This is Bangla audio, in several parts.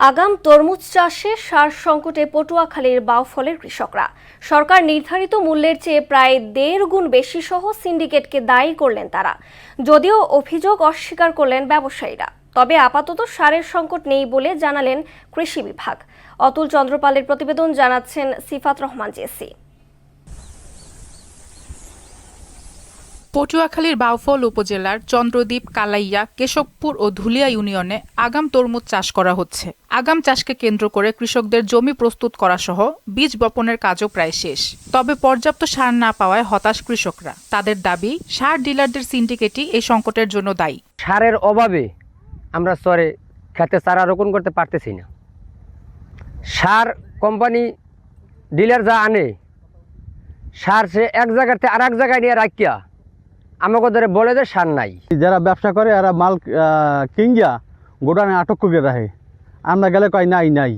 আগাম তরমুজ চাষে সার সংকটে পটুয়াখালীর বাউফলের কৃষকরা সরকার নির্ধারিত মূল্যের চেয়ে প্রায় 1.5 গুণ বেশি সহ সিন্ডিকেটকে দায়ী করলেন তারা। যদিও অভিযোগ অস্বীকার করলেন ব্যবসায়ীরা, তবে আপাতত সারের সংকট নেই বলে জানালেন কৃষি বিভাগ। অতুল চন্দ্রপালের প্রতিবেদন, জানাচ্ছেন সিফাত রহমান জেসি। পটুয়াখালীর বাউফল উপজেলার চন্দ্রদ্বীপ, কালাইয়া, কেশবপুর ও ধুলিয়া ইউনিয়নে আগাম তরমুজ চাষ করা হচ্ছে। আগাম চাষকে কেন্দ্র করে কৃষকদের জমি প্রস্তুত করা সহ বীজ বপনের কাজও প্রায় শেষ। তবে পর্যাপ্ত সার না পাওয়ায় হতাশ কৃষকরা। তাদের দাবি, সার ডিলারদের সিন্ডিকেটই এই সংকটের জন্য দায়ী। সারের অভাবে আমরা স্তরে খেতে চারা রোপণ করতে পারতেছি না। সার কোম্পানি ডিলার যা আনে, সার সে এক জায়গাতে আর এক জায়গায় নিয়ে রাখিয়া আমাকে ধরে বলে যে সার নাই। যারা ব্যবসা করে এরা মাল কিংয়া গোডানে আটক করে রাখে, আমরা গেলে কয় নাই নাই,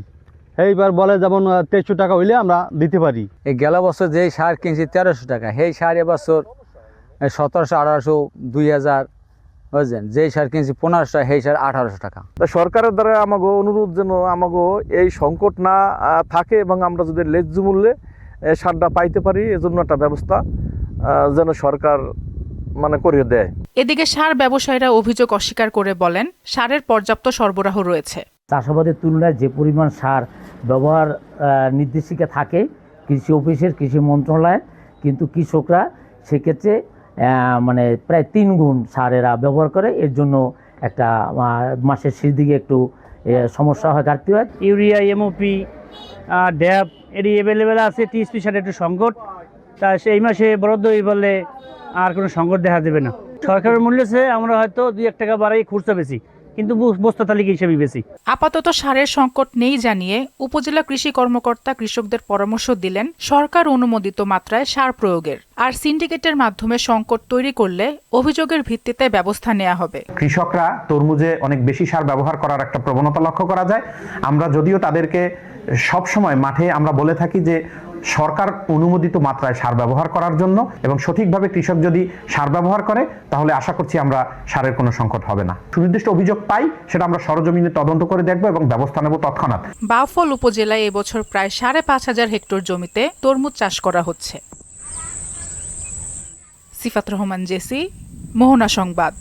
এইবার বলে যেমন 2300 টাকা হইলে আমরা দিতে পারি। এই গেল বছর যেই সার কিনছি 1300 টাকা, সেই সার এবছর 1700, 1800, 2000, বুঝলেন। যেই সার কিনছি 1500, সেই সার 1800 টাকা। সরকারের দ্বারা আমাকে অনুরোধ যেন আমাকে এই সংকট না থাকে এবং আমরা যদি ন্যায্য মূল্যে সারটা পাইতে পারি, এজন্য একটা ব্যবস্থা যেন সরকার করিয়ে দেয়। এদিকে সার ব্যবসায়ীরা অভিযোগ অস্বীকার করে বলেন, সারের পর্যাপ্ত সরবরাহ রয়েছে। চাষাবাদের তুলনায় যে পরিমাণ সার ব্যবহার নির্দেশিকা থাকে কৃষি অফিসের, কৃষি মন্ত্রণালয়ের, কিন্তু কৃষকরা সেক্ষেত্রে প্রায় 3 গুণ সার এরা ব্যবহার করে। এর জন্য একটা মাসের শেষ দিকে একটু সমস্যা হয়, ঘাটতি হয়। ইউরিয়া, এমওপি, ড্যাপ এটি অ্যাভেলেবেল আছে। টিএসপি সারের একটু সংকট, তা সেই মাসে বরাদ্দ হয়ে বললে আর কোনো সংকট দেখা দেবে না। সরকারের মূল্য চেয়ে আমরা হয়তো 2-1 টাকা বাড়াই খুচরা বেশি, কিন্তু বস্তা তালিকা হিসেবে বেশি। আপাতত সারের সংকট নেই জানিয়ে উপজেলা কৃষি কর্মকর্তা কৃষকদের পরামর্শ দিলেন সরকার অনুমোদিত মাত্রায় সার প্রয়োগের। আর সিন্ডিকেটের মাধ্যমে সংকট তৈরি করলে অভিযোগের ভিত্তিতে ব্যবস্থা নেওয়া হবে। কৃষকরা তরমুজে অনেক বেশি সার ব্যবহার করার একটা প্রবণতা লক্ষ্য করা যায়। আমরা যদিও তাদেরকে সবসময় মাঠে আমরা বলে থাকি যে সরকার অনুমোদিত মাত্রায় সার ব্যবহার করার জন্য, এবং সঠিকভাবে কৃষক যদি সার ব্যবহার করে তাহলে আশা করছি আমরা সারের কোনো সংকট হবে না। সুনির্দিষ্ট অভিযোগ পাই, সেটা আমরা সরজমিনে তদন্ত করে দেখব এবং ব্যবস্থা নেব তৎক্ষণাৎ। বাউফল উপজেলায় এবছর প্রায় 5,500 হেক্টর জমিতে তরমুজ চাষ করা হচ্ছে। সিফাত রহমান জেসি, মোহনা সংবাদ।